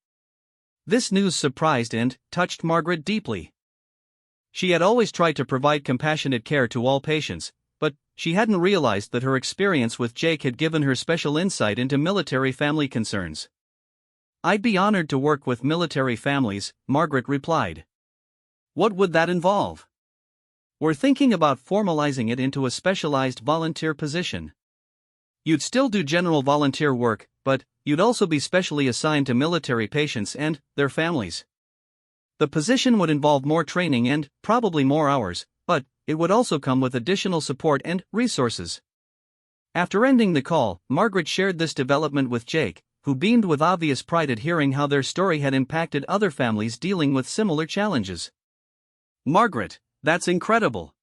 This news surprised and touched Margaret deeply. She had always tried to provide compassionate care to all patients, but she hadn't realized that her experience with Jake had given her special insight into military family concerns. "I'd be honored to work with military families," Margaret replied. "What would that involve?" "We're thinking about formalizing it into a specialized volunteer position. You'd still do general volunteer work, but you'd also be specially assigned to military patients and their families. The position would involve more training and probably more hours, but it would also come with additional support and resources." After ending the call, Margaret shared this development with Jake, who beamed with obvious pride at hearing how their story had impacted other families dealing with similar challenges. "Margaret, that's incredible.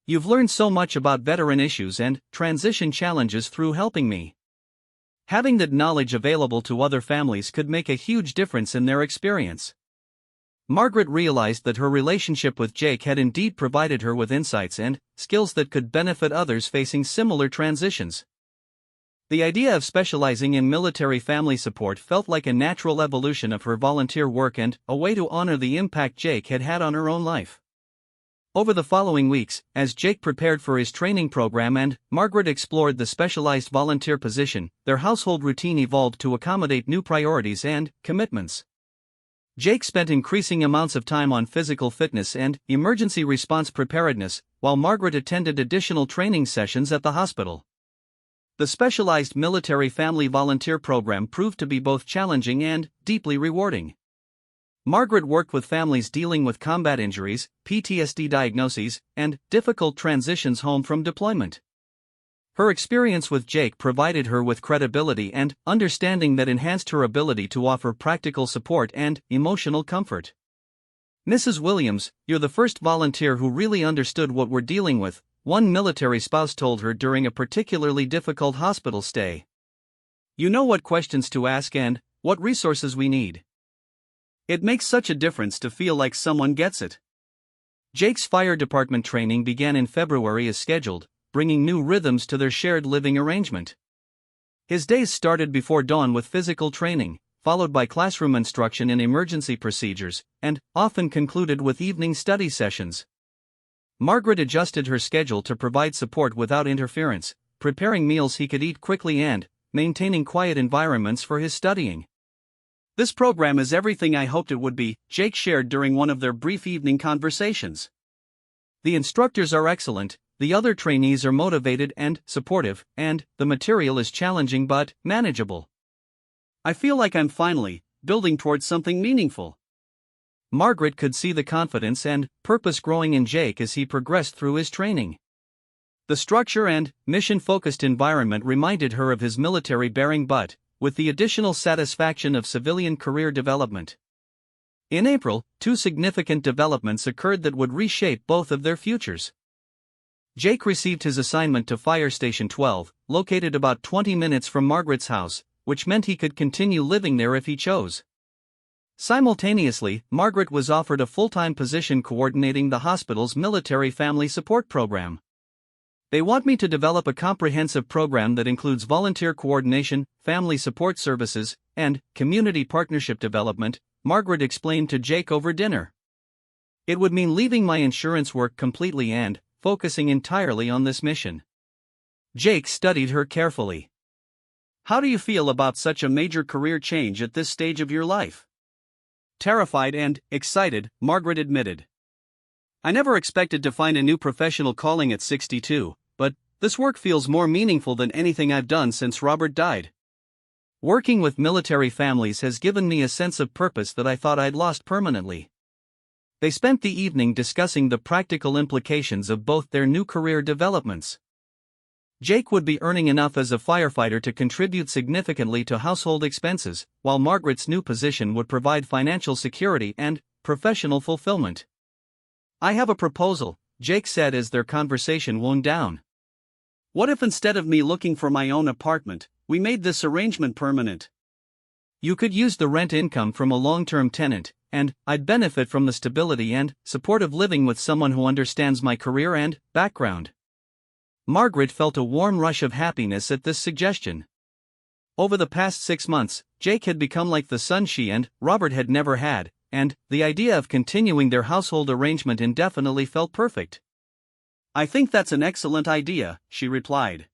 You've learned so much about veteran issues and transition challenges through helping me. Having that knowledge available to other families could make a huge difference in their experience." Margaret realized that her relationship with Jake had indeed provided her with insights and skills that could benefit others facing similar transitions. The idea of specializing in military family support felt like a natural evolution of her volunteer work and a way to honor the impact Jake had had on her own life. Over the following weeks, as Jake prepared for his training program and Margaret explored the specialized volunteer position, their household routine evolved to accommodate new priorities and commitments. Jake spent increasing amounts of time on physical fitness and emergency response preparedness, while Margaret attended additional training sessions at the hospital. The specialized military family volunteer program proved to be both challenging and deeply rewarding. Margaret worked with families dealing with combat injuries, PTSD diagnoses, and difficult transitions home from deployment. Her experience with Jake provided her with credibility and understanding that enhanced her ability to offer practical support and emotional comfort. "Mrs. Williams, you're the first volunteer who really understood what we're dealing with," one military spouse told her during a particularly difficult hospital stay. "You know what questions to ask and what resources we need. It makes such a difference to feel like someone gets it." Jake's fire department training began in February as scheduled, bringing new rhythms to their shared living arrangement. His days started before dawn with physical training, followed by classroom instruction in emergency procedures, and often concluded with evening study sessions. Margaret adjusted her schedule to provide support without interference, preparing meals he could eat quickly and maintaining quiet environments for his studying. "This program is everything I hoped it would be," Jake shared during one of their brief evening conversations. "The instructors are excellent, the other trainees are motivated and supportive, and the material is challenging but manageable. I feel like I'm finally building towards something meaningful." Margaret could see the confidence and purpose growing in Jake as he progressed through his training. The structure and mission-focused environment reminded her of his military-bearing butt, with the additional satisfaction of civilian career development. In April, two significant developments occurred that would reshape both of their futures. Jake received his assignment to Fire Station 12, located about 20 minutes from Margaret's house, which meant he could continue living there if he chose. Simultaneously, Margaret was offered a full-time position coordinating the hospital's military family support program. They want me to develop a comprehensive program that includes volunteer coordination, family support services, and community partnership development, Margaret explained to Jake over dinner. It would mean leaving my insurance work completely and focusing entirely on this mission. Jake studied her carefully. How do you feel about such a major career change at this stage of your life? Terrified and excited, Margaret admitted. I never expected to find a new professional calling at 62, but this work feels more meaningful than anything I've done since Robert died. Working with military families has given me a sense of purpose that I thought I'd lost permanently. They spent the evening discussing the practical implications of both their new career developments. Jake would be earning enough as a firefighter to contribute significantly to household expenses, while Margaret's new position would provide financial security and professional fulfillment. I have a proposal, Jake said as their conversation wound down. What if instead of me looking for my own apartment, we made this arrangement permanent? You could use the rent income from a long-term tenant, and I'd benefit from the stability and support of living with someone who understands my career and background. Margaret felt a warm rush of happiness at this suggestion. Over the past 6 months, Jake had become like the son she and Robert had never had, and the idea of continuing their household arrangement indefinitely felt perfect. I think that's an excellent idea, she replied.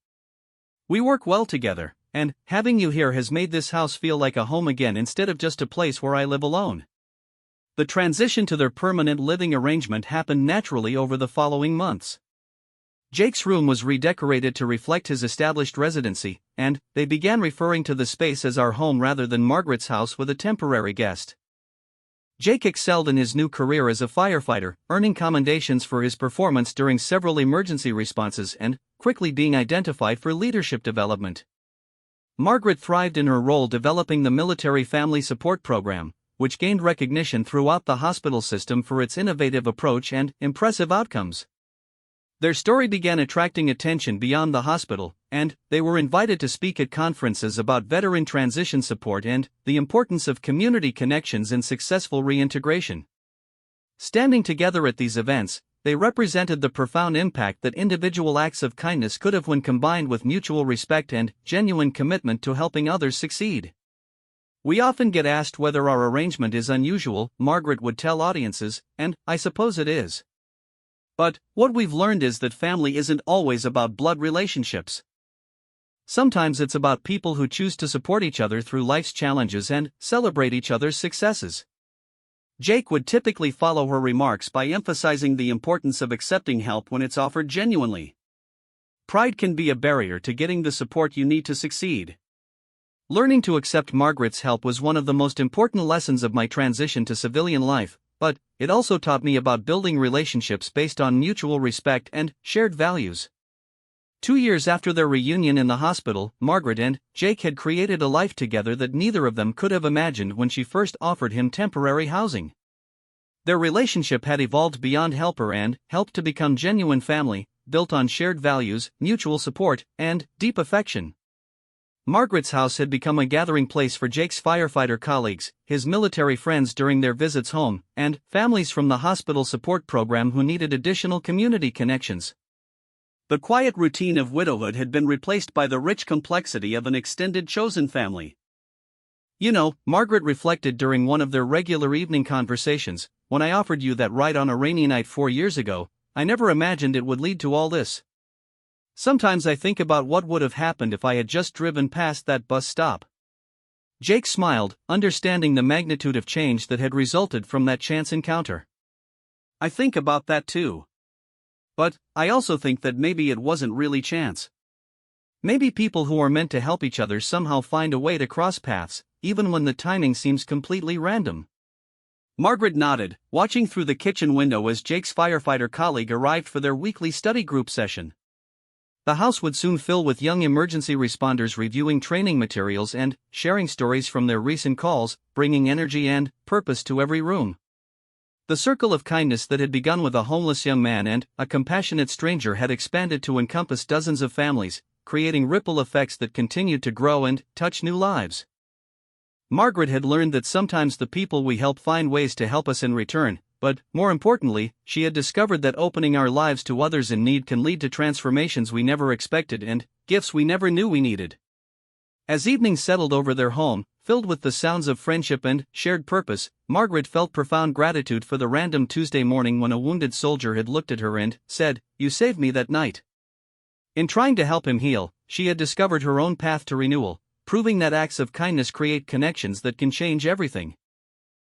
We work well together, and having you here has made this house feel like a home again instead of just a place where I live alone. The transition to their permanent living arrangement happened naturally over the following months. Jake's room was redecorated to reflect his established residency, and they began referring to the space as our home rather than Margaret's house with a temporary guest. Jake excelled in his new career as a firefighter, earning commendations for his performance during several emergency responses and quickly being identified for leadership development. Margaret thrived in her role developing the military family support program, which gained recognition throughout the hospital system for its innovative approach and impressive outcomes. Their story began attracting attention beyond the hospital, and they were invited to speak at conferences about veteran transition support and the importance of community connections in successful reintegration. Standing together at these events, they represented the profound impact that individual acts of kindness could have when combined with mutual respect and genuine commitment to helping others succeed. We often get asked whether our arrangement is unusual, Margaret would tell audiences, and I suppose it is. But what we've learned is that family isn't always about blood relationships. Sometimes it's about people who choose to support each other through life's challenges and celebrate each other's successes. Jake would typically follow her remarks by emphasizing the importance of accepting help when it's offered genuinely. Pride can be a barrier to getting the support you need to succeed. Learning to accept Margaret's help was one of the most important lessons of my transition to civilian life, but it also taught me about building relationships based on mutual respect and shared values. 2 years after their reunion in the hospital, Margaret and Jake had created a life together that neither of them could have imagined when she first offered him temporary housing. Their relationship had evolved beyond helper and helped to become genuine family, built on shared values, mutual support, and deep affection. Margaret's house had become a gathering place for Jake's firefighter colleagues, his military friends during their visits home, and families from the hospital support program who needed additional community connections. The quiet routine of widowhood had been replaced by the rich complexity of an extended chosen family. You know, Margaret reflected during one of their regular evening conversations, when I offered you that ride on a rainy night 4 years ago, I never imagined it would lead to all this. Sometimes I think about what would have happened if I had just driven past that bus stop. Jake smiled, understanding the magnitude of change that had resulted from that chance encounter. I think about that too. But I also think that maybe it wasn't really chance. Maybe people who are meant to help each other somehow find a way to cross paths, even when the timing seems completely random. Margaret nodded, watching through the kitchen window as Jake's firefighter colleague arrived for their weekly study group session. The house would soon fill with young emergency responders reviewing training materials and sharing stories from their recent calls, bringing energy and purpose to every room. The circle of kindness that had begun with a homeless young man and a compassionate stranger had expanded to encompass dozens of families, creating ripple effects that continued to grow and touch new lives. Margaret had learned that sometimes the people we help find ways to help us in return, but, more importantly, she had discovered that opening our lives to others in need can lead to transformations we never expected and gifts we never knew we needed. As evening settled over their home, filled with the sounds of friendship and shared purpose, Margaret felt profound gratitude for the random Tuesday morning when a wounded soldier had looked at her and said, "You saved me that night." In trying to help him heal, she had discovered her own path to renewal, proving that acts of kindness create connections that can change everything.